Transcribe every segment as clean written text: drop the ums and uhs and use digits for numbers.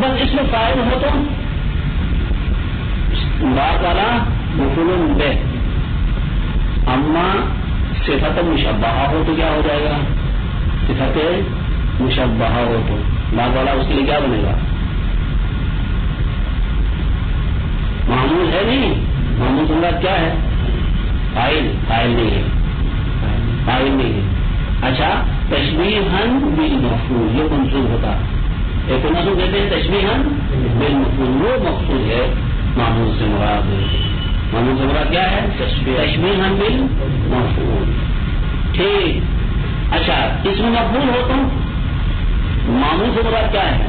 بس اس میں فائل ہو تو بعد والا مفعول بہ، اما صفت مشبہہ ہو تو کیا ہو جائے گا؟ صفت مشبہہ ہو تو بعد والا اس کے لیے کیا بنے گا؟ معمول ہے نہیں، معمول مراد کیا ہے؟ فاعل، فاعل نہیں ہے، فاعل نہیں ہے۔ اچھا تشبیہاً بالمفعول یہ منصوب ہوتا، ایک منصوب دیتے ہیں تشبیہاً بالمفعول، وہ مقصود ہے معمول سے مراد ہے۔ معمول سے مراد کیا ہے؟ تشبیہاً بالمفعول، ٹھیک۔ اچھا اس میں مفعول ہو تو معمول سے مراد کیا ہے؟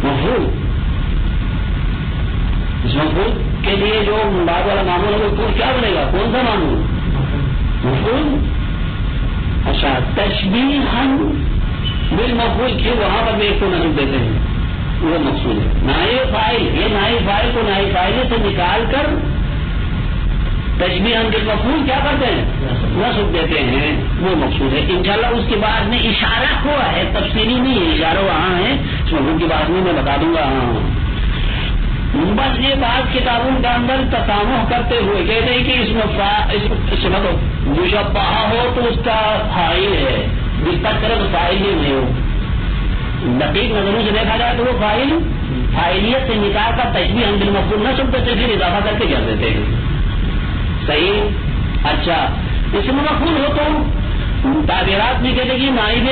مفعول، اس مفعول کے لیے جو بعد والا معمول ہے وہ کیا بنے گا؟ کون سا معمول؟ مفعول۔ اچھا تشبیہاً بالمفعول کی وہاں پر بھی ایک کو نصب دیتے ہیں، وہ مقصود ہے۔ نائب فاعل، یہ نائب فاعل کو نائب فاعل سے نکال کر تشبیہاً بالمفعول کیا کرتے ہیں؟ نصب دیتے ہیں، وہ مقصود ہے۔ انشاءاللہ اس کے بعد میں اشارہ ہوا ہے، تفصیلی نہیں ہے، اشارہ وہاں ہے، اس مفعول کی بات میں بتا دوں گا۔ ہاں بس یہ بات کتابوں کے اندر تسامح کرتے ہوئے کہتے ہیں کہ اس میں مشبہ ہو تو اس کا فاعل ہے، دقت کرے تو فاعل ہی نہیں ہو۔ دقیق نظروں سے دیکھا جائے تو وہ فاعلیت سے نکال کر تشبیہ بالمفعول نہ سب کرتے پھر اضافہ کر کے کر دیتے ہیں، صحیح۔ اچھا اس میں مفعول ہو تو تعبیرات بھی کہتے کہ نائب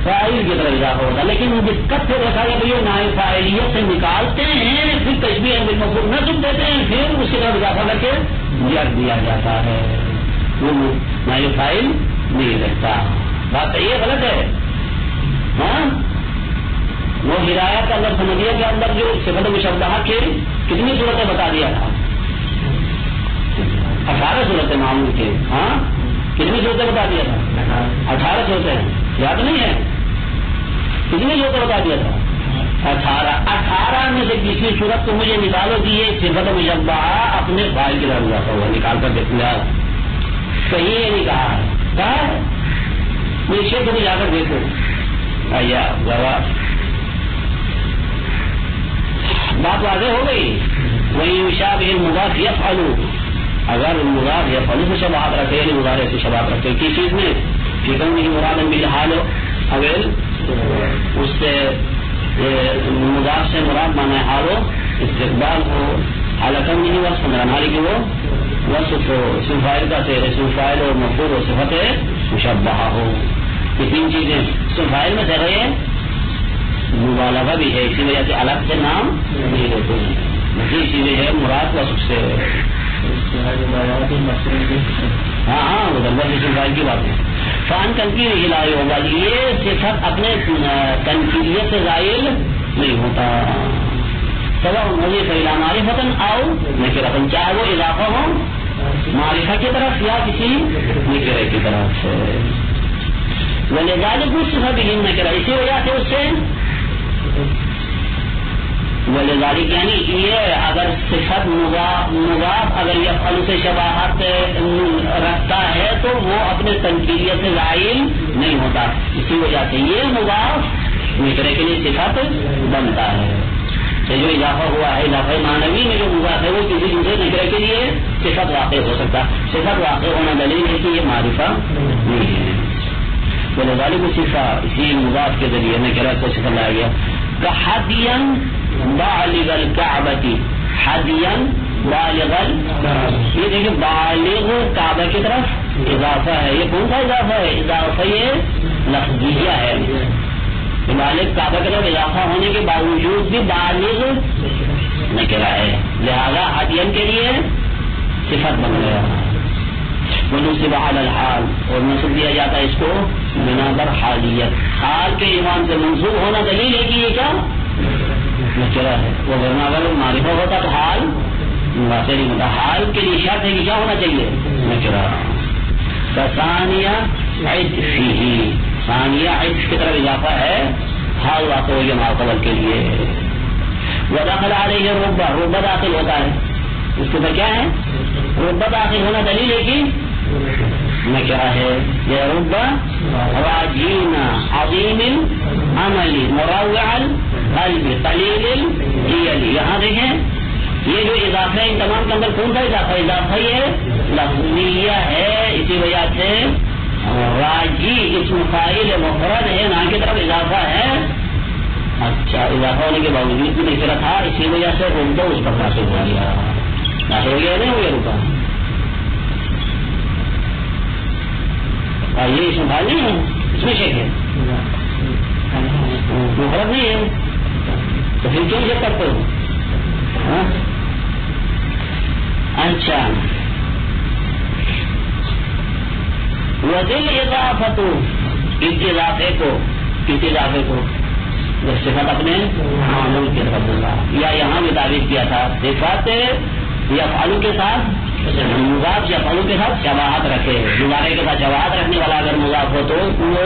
فاعل کی طرف اضافہ ہوتا، لیکن دقت سے دیکھا جائے تو یہ نائب فاعلیت سے نکالتے ہیں، پھر تشبیہ بالمفعول نصب دیتے ہیں، پھر اس کی طرف اضافہ کر کے جر دیا جاتا ہے، وہ نائب فاعل نہیں رہتا۔ بات صحیح ہے غلط ہے؟ ہاں وہ ہدایت کا اندر سمجھیے کے اندر جو صفت مشبہہ کے کتنی صورتیں بتا دیا تھا؟ 18 صورتیں معمول کے، ہاں کتنی صورتیں بتا دیا تھا؟ 18 صورتیں، یاد نہیں ہے؟ کتنی صورتیں بتا دیا تھا؟ 18 میں سے کسی صورت کو مجھے نکالو کہ یہ صفت مشبہہ اپنے فاعل کی طرف جاتا ہوا، نکال کر دیکھ لیا، صحیح ہے نہیں کہا ہے؟ کہا ہے نیچے تو جا کر دیکھو آیا جواب، بات واضح ہو گئی۔ وہی یشابہ المضاف یفعل، اگر مضاف یفعل سے شباہت رکھے یعنی مضارع سے شباہت رکھے کس چیز میں؟ کہ کون مراد بالحال اویل، اس سے مضاف سے مراد مانا حال ہو، استقبال ہو، حالکم نہیں وصف نالی کی وہ وصف ہو، اسم فاعل کا سے اسم فاعل اور مفعول و صفت مشبہہ ہو، یہ تین چیزیں اسم فاعل میں سے رہے مبالغہ بھی ہے، اسی وجہ سے الگ سے نام نہیں دیتے ہیں، مزید چیزیں ہے مراد وصف سے۔ ہاں ہاں وہ دلبر اسم فاعل کی بات ہے۔ فان تنقید ہلائی ہوگا، یہ صفت اپنے تنقیدیت سے زائل نہیں ہوتا، سوا مجھے فعلا معرفتن آؤ نکرتن، چاہے وہ اضافہ ہو معرفہ کی طرف یا کسی نکرے کی طرف، ولذالک صفت بھی نکرہ، اسی وجہ سے اس سے ولذالک یعنی یہ اگر صفت مضاف اگر یفعل سے شباہت رکھتا ہے تو وہ اپنے تنقیدیت سے زائل نہیں ہوتا، اسی وجہ سے یہ مضاف نکرے کے لیے صفت بنتا ہے۔ جو اضافہ ہوا ہے اضافہ معنوی میں جو مضاف ہے وہ کسی دوسرے نکرے کے لیے صفت واقع ہو سکتا، صفت واقع ہونا دلیل ہے کہ یہ معرفہ نہیں ہے۔ ولذالک صفہ اسی مضاف کے ذریعے نکرہ کو صفت لایا گیا۔ حدیاً بالغ الکعبۃ، حدیاً بالغ، یہ دیکھیں بالغ کعبہ کی طرف اضافہ ہے، یہ کون سا اضافہ ہے؟ اضافہ یہ لفظیہ ہے، بالغ کعبہ کی طرف اضافہ ہونے کے باوجود بھی بالغ نکرہ ہے، لہذا حدیاً کے لیے صفت بن گیا۔ ونصب علی الحال، اور نصب دیا جاتا ہے اس کو بنا پر حالیت، حال کے ایمان سے منصوب ہونا دلیل ہے کہ یہ کیا نکرہ ہے، وہ ورنہ اگر معرفہ ہوتا تو حال واقع نہیں ہوتا، حال کے لیے شرط ہے کہ کیا ہونا چاہیے نکرہ۔ ثانیہ عطفہ، ثانیہ عطف کی طرف اضافہ ہے، حال واقع ہو گیا ماقبل کے لیے۔ ودخل علیہ ربہ، ربہ داخل ہوتا ہے، اس کے اوپر کیا ہے؟ ربہ داخل ہونا دلیل ہے کہ نکرہ ہے. رب راجین عظیم العمل مروع القلب قلیل الجیل. یہاں دیکھیں یہ جو اضافہ ہے ان تمام کے اندر کون سا اضافہ یہ لفظیہ ہے. اسی وجہ سے راجی اسم فاعل مفرد ہے, نام کی طرف اضافہ ہے. اچھا اضافہ ہونے کے باوجود بھی نکرہ تھا, اسی وجہ سے رب اس پر ناصب ہو گیا. ناصب ہو گیا نہیں ہو گیا رکا. یہ اسم فاعل نہیں ہے, اس میں شک ہے, مفرد نہیں ہے, تو پھر کیوں شک کرتے ہو؟ اچھا وَذِلْ اِضَافَتُ اس اضافے کو صفت اپنے معمول کی طرف ہوگا. یا یہاں بھی تعبیر کیا تھا صفت یفعل کے ساتھ مضاف یفعل کے ساتھ شباہت رکھے. مضارع کے ساتھ شباہت رکھنے والا اگر مضاف ہو تو وہ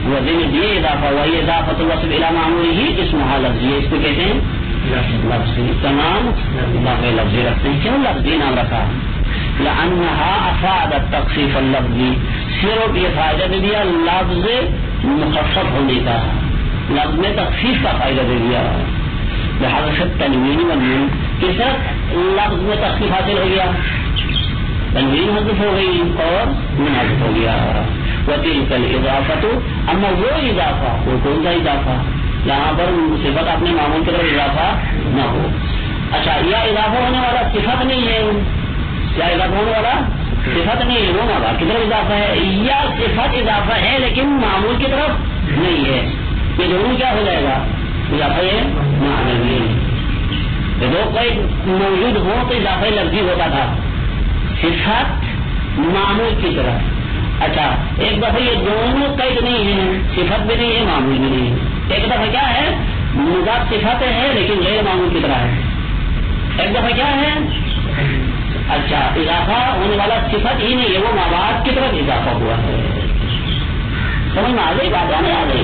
یہ اضافہ وہی اضافت الوصف الی معمول ہی اسمہ لفظی, اس کو کہتے ہیں لفظی. تمام اضافے لفظی رکھتے ہیں. کیوں لفظی نام رکھا؟ لأنها افادت تخفیف اللفظی, صرف یہ فائدہ دے دیا لفظ مخفف ہونے کا, لفظ میں تخفیف کا فائدہ دے دیا. لہذا تنوین والنون کے ساتھ لفظ میں تخفیف حاصل ہو گیا, تنوین حذف ہو گئی اور نون حذف ہو گیا. وتلک الاضافۃ اما وہ اضافہ, وہ کون سا اضافہ یہاں پر صفت اپنے معمول کی طرف اضافہ نہ ہو. اچھا یا اضافہ ہونے والا صفت نہیں ہے, یا اضافہ ہونے والا صفت نہیں ہے, وہ معمول کی طرف اضافہ ہے, یا صفت اضافہ ہے لیکن معمول کی طرف نہیں ہے. یہ دونوں کیا ہو جائے گا؟ اضافہ معنوی. دو قید موجود ہو تو اضافہ لفظی ہوتا تھا, صفت معمول کی طرف. اچھا ایک دفعہ یہ دونوں قید نہیں ہے, صفت بھی نہیں ہے معمول بھی نہیں ہے. ایک دفعہ کیا ہے مضاف صفت ہے لیکن غیر معمول کی طرح ہے. ایک دفعہ کیا ہے اچھا اضافہ ہونے والا صفت ہی نہیں ہے, وہ مواد کی طرف اضافہ ہوا ہے. سمجھ میں آ گئی بات, آنے آ گئی.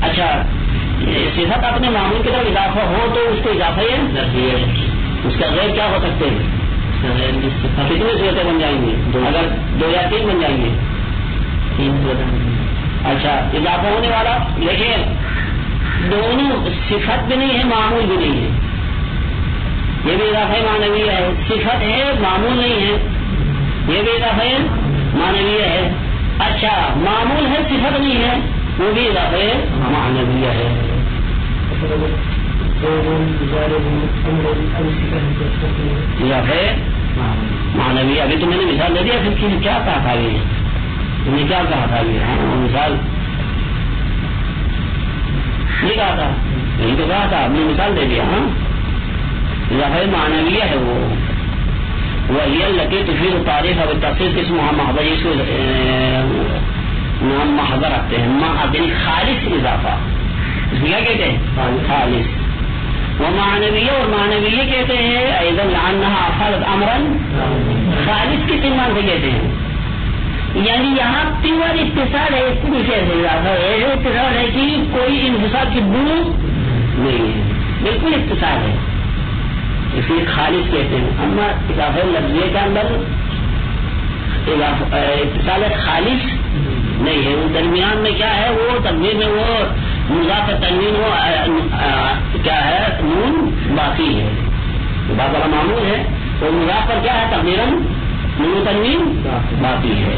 اچھا صفت اپنے معمول کی طرف اضافہ ہو تو اس کو اضافہ ہے, اس کا غیر کیا ہو سکتے ہیں, کتنے صورتیں بن جائیں گی؟ اگر 2 یا 3 بن جائیں گے. اچھا اضافہ ہونے والا دیکھیے دونوں صفت بھی نہیں ہے معمول بھی نہیں ہے, یہ بھی اضافہ معنوی ہے. صفت ہے معمول نہیں ہے, یہ بھی اضافہ معنوی ہے. اچھا معمول ہے صفت نہیں ہے, وہ بھی اضافہ معنوی ہے. اضافہ معنوی. ابھی تو میں نے مثال دے دیا, پھر کیا کہا تھا یہ, تم نے کیا کہا تھا یہ مثال نہیں کہا تھا, یہی تو کہا تھا, ہم نے مثال دے دیا. ہاں اضافہ معنویہ ہے وہ یہ لگے تو پھر تاریخ اور تفصیل اس محضر, اس کو نام محضر رکھتے ہیں. محضر خالص اضافہ, اس میں کیا کہتے ہیں خالص. وہ معنویہ اور معنویہ کہتے ہیں ایضا لعنها افادت امرا خالص کی تیمان سے کہتے ہیں. یعنی یہاں پیور اتصال ہے, اس کو اضافہ ہے, اتصال ہے کہ کوئی انفصال کی بو نہیں ہے, بالکل اتصال ہے, اس لیے خالص کہتے ہیں. اما اضافہ لفظیہ کے اندر اتصال خالص نہیں ہے. وہ درمیان میں کیا ہے, وہ تقدیر میں وہ مضاف تنوین ہو کیا ہے نون باقی ہے, بات والا معمول ہے, تو مضاف پر کیا ہے تقدیراً نون تنوین باقی ہے.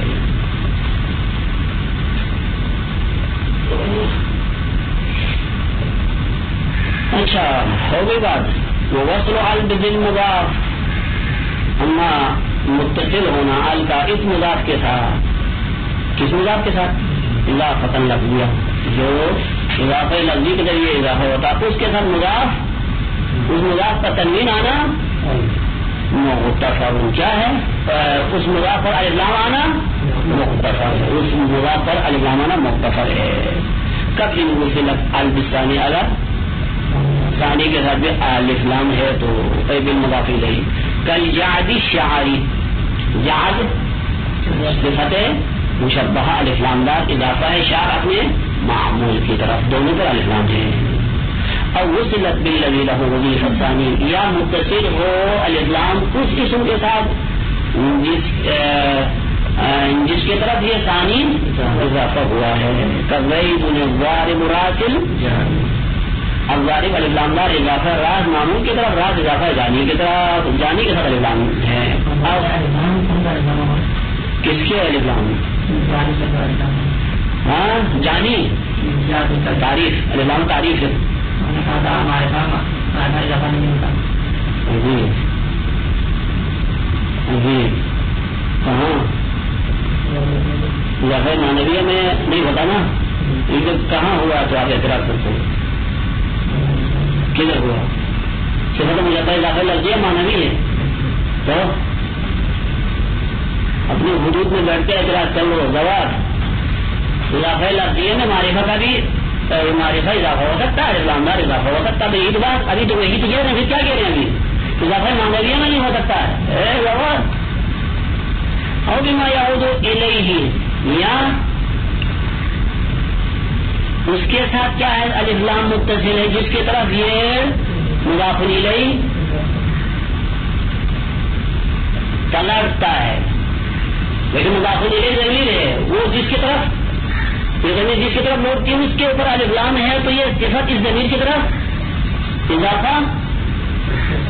اچھا ہو گئی بات. وہ وصل الب بالمضاف, اما متصل ہونا ال کا اس مضاف کے ساتھ, کس مضاف کے ساتھ اضافہ لفظیہ, جو اضافہ لفظی کے ذریعے اضافہ ہوتا ہے اس کے ساتھ مضاف, اس مضاف پر تنوین آنا مختصر کیا ہے, اس مضاف پر الف لام آنا مختصر, اس مضاف پر الف لام آنا مختصر ہے. کب ان وصلت البستانی اگر ثانی کے ساتھ بھی الف لام ہے تو بالمضاف الیہ. کل جعد الشعری, جعد صفت مشبہہ الف لام دار اضافہ ہے, شعر اپنے معمول کی طرف, دونوں پر الف لام ہے. اور وصلت بالذی لہ وظیفہ ثانی, یا متصل ہو الف لام اس اسم کے ساتھ کی طرف یہ ثانی اضافہ ہوا ہے. کزید الضارب راسل الضارب الف لام دار اضافہ راز مامون کی طرف راز اضافہ جانی کی طرف جانی کے ساتھ الف لام ہے. کس کے الف لام؟ ہاں جانی تعریف الف لام تعریف ہے. جی جی کہاں اضافہ مانویہ میں نہیں ہوتا نا. یہ کہاں ہوا تو آپ اعتراض کرتے ہیں کدھر ہوا؟ صفت مجھے اضافہ لفظی مانوی ہے تو اپنی حدود میں بیٹھ کے اعتراض کر لو. جواب اضافہ لفظی ہے میں معرفہ کا بھی معرفہ اضافہ ہو سکتا ہے اسلامدار اضافہ ہو سکتا ہے. یہ بات ابھی تو وہی تو کہہ رہے ہیں. پھر کیا کہہ رہے ہیں ابھی؟ اضافہ مانویہ میں نہیں ہو سکتا ہے. جواب اور بما یعود الیہ یا اس کے ساتھ کیا ہے الف لام متصل ہے جس کی طرف یہ مضاف الیہ تلڑتا ہے. لیکن مضاف الیہ ضمیر ہے وہ جس کی طرف یہ ضمیر جس کی طرف لوٹتی ہے اس کے اوپر الف لام ہے تو یہ صفت اس ضمیر کی طرف اضافہ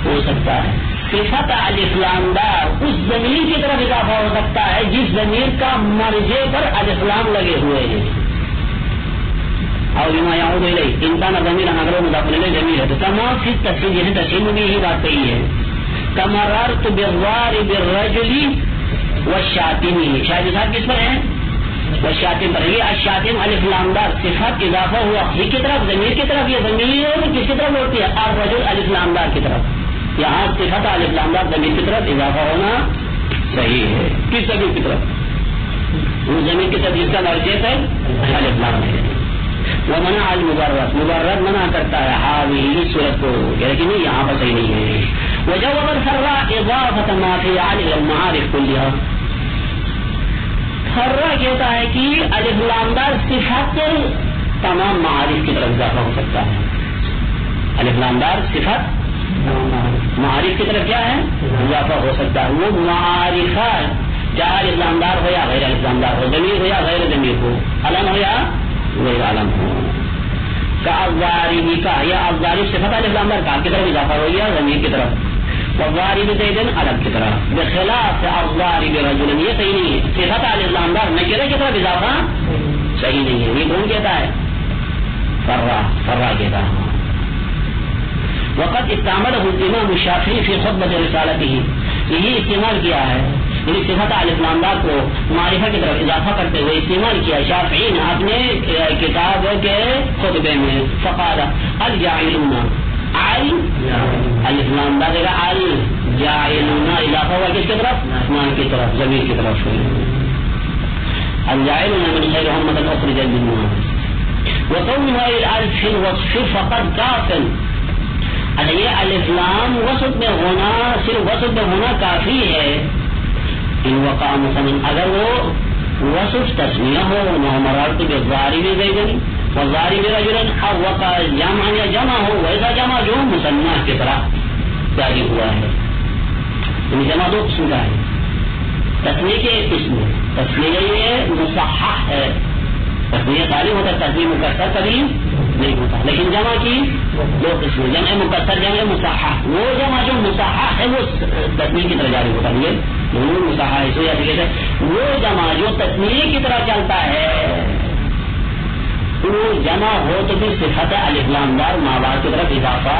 ہو سکتا ہے. صفت الف لام دار اس ضمیر کی طرف اضافہ ہو سکتا ہے جس ضمیر کا مرجع پر الف لام لگے ہوئے ہیں. اور بما یعود الیہ انسان ضمیر اگر مضاف الیہ ضمیر ہے تو تمام پھر تفصیل جیسے تفصیل میں بھی یہی بات کہی ہے. کمررت بالضارب الرجل والشاتم شاید صاحب کس پر ہے؟ والشاتم پر. یہ الشاتم الف لام دار صفت اضافہ ہوا یہ کی طرف ضمیر کی طرف. یہ ضمیر ہے کس کی طرف لوٹتی ہے؟ الرجل الف لام دار کی طرف. یہاں صفت الف لام دار ضمیر کی طرف اضافہ ہونا صحیح ہے. کس ضمیر کی طرف؟ وہ ضمیر کی طرف جس کا مرجع ہے الف لام ہے. وہ منع المبرد مبرد منع کرتا ہے حاوی صورت کو لیکن یہاں پر صحیح نہیں ہے. وجوب الفرع اضافة ما في على المعارف كلها. فرع کہتا ہے کہ الف لام دار صفت تمام معارف کی طرف اضافہ ہو سکتا ہے. الف لام دار صفت معارف کی طرف کیا ہے اضافہ ہو سکتا ہے. وہ معارفات چاہے الف لام دار ہو یا غیر الف لام دار ہو ضمیر ہو یا غیر ضمیر ہو علم ہو یا غیر علم ہو. کا الضارب کا یا الضارب صفت الف لام دار کا کی طرف اضافہ ہو یا ضمیر کی طرف. والضارب زیدن علم کی طرف بخلاف الضارب رجلا یہ صحیح نہیں ہے. صفت الف لام دار نکرہ کی طرف اضافہ صحیح نہیں ہے. یہ کون کہتا ہے؟ فرع کہتا ہے. وقت استعمله الامام الشافعی فی خطبۃ رسالته یہی استعمال کیا ہے یعنی صفت الف لام دار کو معرفہ کی طرف اضافہ کرتے ہوئے استعمال کیا شافعی نے اپنے کتاب کے خطبے میں. فقال الجاعلون الف لام دار الجاعلون اضافہ ہوا کس کی طرف؟ اسمان کی طرف ضمیر کی طرف. الجاعلون من خیر امة اخرجت للناس وقولها الالف الوصف فقد کافٍ. یہ الف لام وسط میں ہونا صرف وسط میں ہونا کافی ہے. ان وقع مثلا اگر وہ وصف تسمیہ ہو مررت بالضارب زیدن والضارب رجلا او وقع جمع یا جمع ہو ویسا جمع جو مثنیٰ کی طرح جاری ہوا ہے. جمع دو قسم کا ہے. تسمیہ کے ایک قسم ہے تسمیہ یہ مصحح ہے. تسمیہ تعلیم ہوتا ہے تسمیہ مکسر کبھی نہیں ہوتا. لیکن جمع کی دو قسم جمع مکسر جمع مصحح. وہ جمع جو مصحح ہے وہ تسمیہ کی طرح جاری ہوتا ہے. دونوں مصحح ہے وہ جمع جو تسمیہ کی طرح چلتا ہے وہ جمع ہو تو بھی صفت الف لام دار ماں باپ کی طرف اضافہ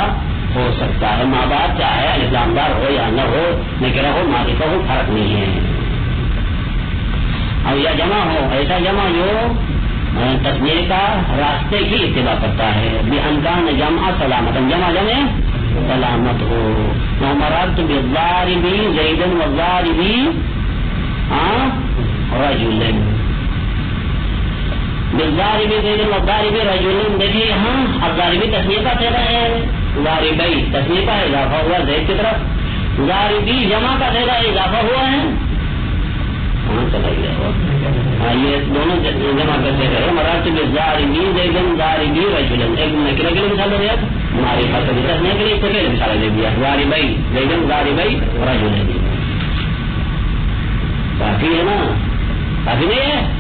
ہو سکتا ہے. ماں باپ چاہے الف لام دار ہو یا نہ ہو نکرہ ہو معرفہ ہو فرق نہیں ہے. اور یا جمع ہو ایسا جمع جو تسمیہ کا راستے کی اتباع کرتا ہے. بِأَنْكَانَ جَمْعَ سَلَامَةً جمع جمع سلامت ہو. وَمَرَرْتُ بِالضَّارِبِ زَيْدًا وَالضَّارِبِ رَجُلًا. بالضارب زید والضارب رجل. دیکھیے یہاں الضاربی تسمیہ کا صیغہ ہے. ضاربی تسمیہ کا اضافہ ہوا زید کی طرف. ضاربی جمع کا صیغہ اضافہ ہوا ہے. یہ دونوں جمع کرتے ہیں. مراتب ضاربی زیدن ضاربی رجلا. ایک نکرہ کے لیے مثال دے دیا معرفہ کا تسمیہ کے لیے اس سے پہلے مثال دے دیا ضاربی زیدن ضاربی رجلا. کافی ہے نا. کافی نہیں ہے.